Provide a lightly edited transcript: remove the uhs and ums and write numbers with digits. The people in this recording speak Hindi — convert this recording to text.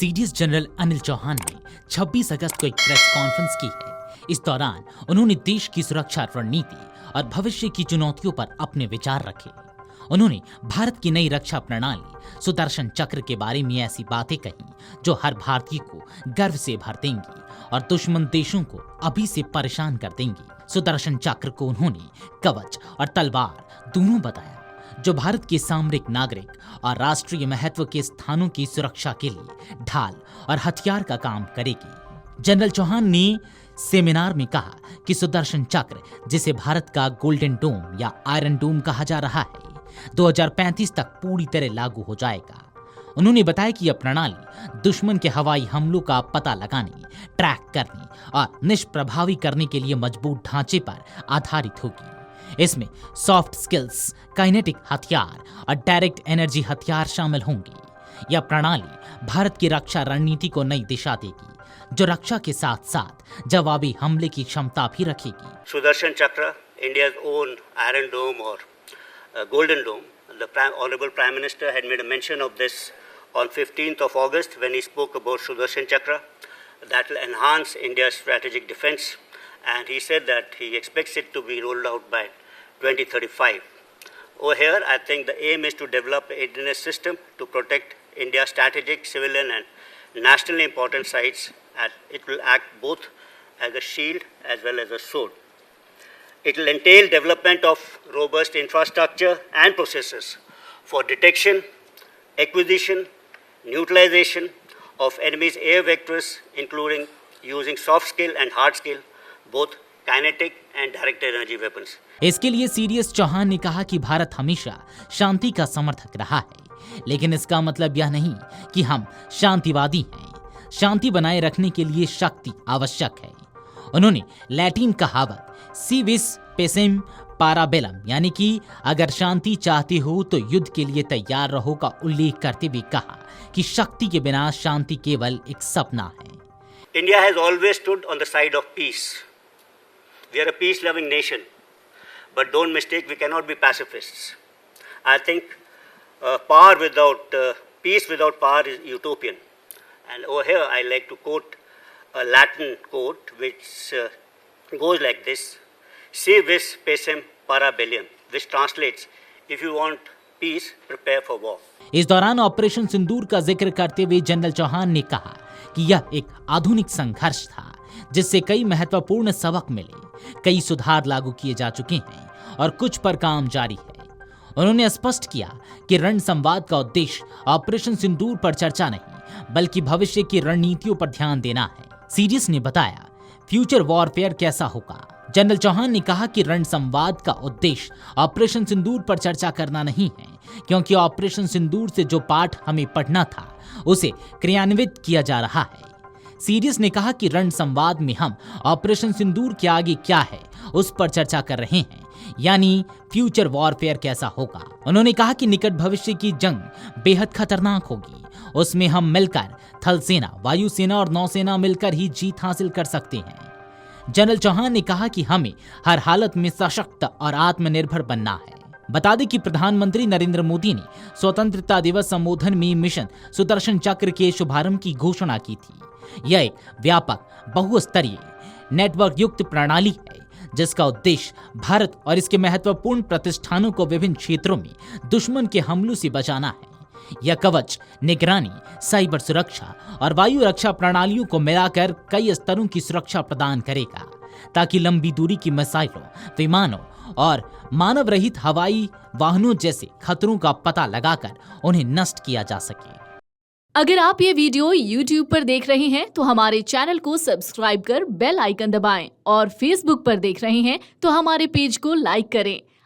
सीडीएस जनरल अनिल चौहान ने 26 अगस्त को एक प्रेस कॉन्फ्रेंस की है। इस दौरान उन्होंने देश की सुरक्षा रणनीति और भविष्य की चुनौतियों पर अपने विचार रखे। उन्होंने भारत की नई रक्षा प्रणाली सुदर्शन चक्र के बारे में ऐसी बातें कही जो हर भारतीय को गर्व से भर देंगी और दुश्मन देशों को अभी से परेशान कर देंगी। सुदर्शन चक्र को उन्होंने कवच और तलवार दोनों बताया, जो भारत के सामरिक, नागरिक और राष्ट्रीय महत्व के स्थानों की सुरक्षा के लिए ढाल और हथियार का काम करेगी। जनरल चौहान ने सेमिनार में कहा कि सुदर्शन चक्र, जिसे भारत का गोल्डन डोम या आयरन डोम कहा जा रहा है, 2035 तक पूरी तरह लागू हो जाएगा। उन्होंने बताया कि यह प्रणाली दुश्मन के हवाई हमलों का पता लगाने, ट्रैक करने और निष्प्रभावी करने के लिए मजबूत ढांचे पर आधारित होगी। इसमें सॉफ्ट स्किल्स, काइनेटिक हथियार और डायरेक्ट एनर्जी हथियार शामिल होंगे। यह प्रणाली भारत की रक्षा रणनीति को नई दिशा देगी, जो रक्षा के साथ साथ जवाबी हमले की क्षमता भी रखेगी। सुदर्शन चक्र, India's own Iron Dome or Golden Dome. The Honorable Prime Minister had made a mention of this on 15th of August when he spoke about Sudarshan Chakra. That will enhance India's strategic defense, and he said that he expects it to be rolled out by 2035. Over here, I think the aim is to develop an Indian system to protect India's strategic, civilian and nationally important sites, and it will act both as a shield as well as a sword. It will entail development of robust infrastructure and processes for detection, acquisition, neutralization of enemy's air vectors, including using soft skill and hard skill, both kinetic and direct energy weapons. इसके लिए सीडीएस चौहान ने कहा कि भारत हमेशा शांति का समर्थक रहा है, लेकिन इसका मतलब यह नहीं कि हम शांतिवादी हैं। शांति बनाए रखने के लिए शक्ति आवश्यक है। उन्होंने लैटिन कहावत सी विस पेसेम पारा बेलम, यानी कि अगर शांति चाहते हो तो युद्ध के लिए तैयार रहो, का उल्लेख करते हुए कहा कि शक्ति के बिना शांति केवल एक सपना है। India has always stood on the side of peace. We are a peace-loving nation, but don't mistake, we cannot be pacifists. I think peace without power is utopian. And over here, I like to quote a Latin quote which goes like this: "Si vis pacem para bellum," which translates, "If you want peace, prepare for war." इस दौरान ऑपरेशन सिंदूर का जिक्र करते हुए जनरल चौहान ने कहा कि यह एक आधुनिक संघर्ष था, जिससे कई महत्वपूर्ण सबक मिले, कई सुधार लागू किए जा चुके हैं और कुछ पर काम जारी है। उन्होंने स्पष्ट किया कि रण संवाद का उद्देश्य ऑपरेशन सिंदूर पर चर्चा नहीं, बल्कि भविष्य की रणनीतियों पर ध्यान देना है। सीडीएस ने बताया फ्यूचर वॉरफेयर कैसा होगा। जनरल चौहान ने कहा कि रण संवाद का उद्देश्य ऑपरेशन सिंदूर पर चर्चा करना नहीं है, क्योंकि ऑपरेशन सिंदूर से जो पाठ हमें पढ़ना था उसे क्रियान्वित किया जा रहा है। सीडीएस ने कहा कि रण संवाद में हम ऑपरेशन सिंदूर के आगे क्या है उस पर चर्चा कर रहे हैं, यानी फ्यूचर वॉरफेयर कैसा होगा। उन्होंने कहा कि निकट भविष्य की जंग बेहद खतरनाक होगी। उसमें हम मिलकर थल सेना, वायुसेना और नौसेना मिलकर ही जीत हासिल कर सकते हैं। जनरल चौहान ने कहा कि हमें हर हालत में सशक्त और आत्मनिर्भर बनना है। बता दें कि प्रधानमंत्री नरेंद्र मोदी ने स्वतंत्रता दिवस संबोधन में मिशन सुदर्शन चक्र के शुभारंभ की घोषणा की थी। यह एक व्यापक, बहुस्तरीय, नेटवर्क युक्त प्रणाली है, जिसका उद्देश्य भारत और इसके महत्वपूर्ण प्रतिष्ठानों को विभिन्न क्षेत्रों में दुश्मन के हमलों से बचाना है। यह कवच निगरानी, साइबर सुरक्षा और वायु रक्षा प्रणालियों को मिलाकर कई स्तरों की सुरक्षा प्रदान करेगा, ताकि लंबी दूरी की मिसाइलों, विमानों और मानव रहित हवाई वाहनों जैसे खतरों का पता लगाकर उन्हें नष्ट किया जा सके। अगर आप ये वीडियो YouTube पर देख रहे हैं तो हमारे चैनल को सब्सक्राइब कर बेल आइकन दबाएं, और Facebook पर देख रहे हैं तो हमारे पेज को लाइक करें।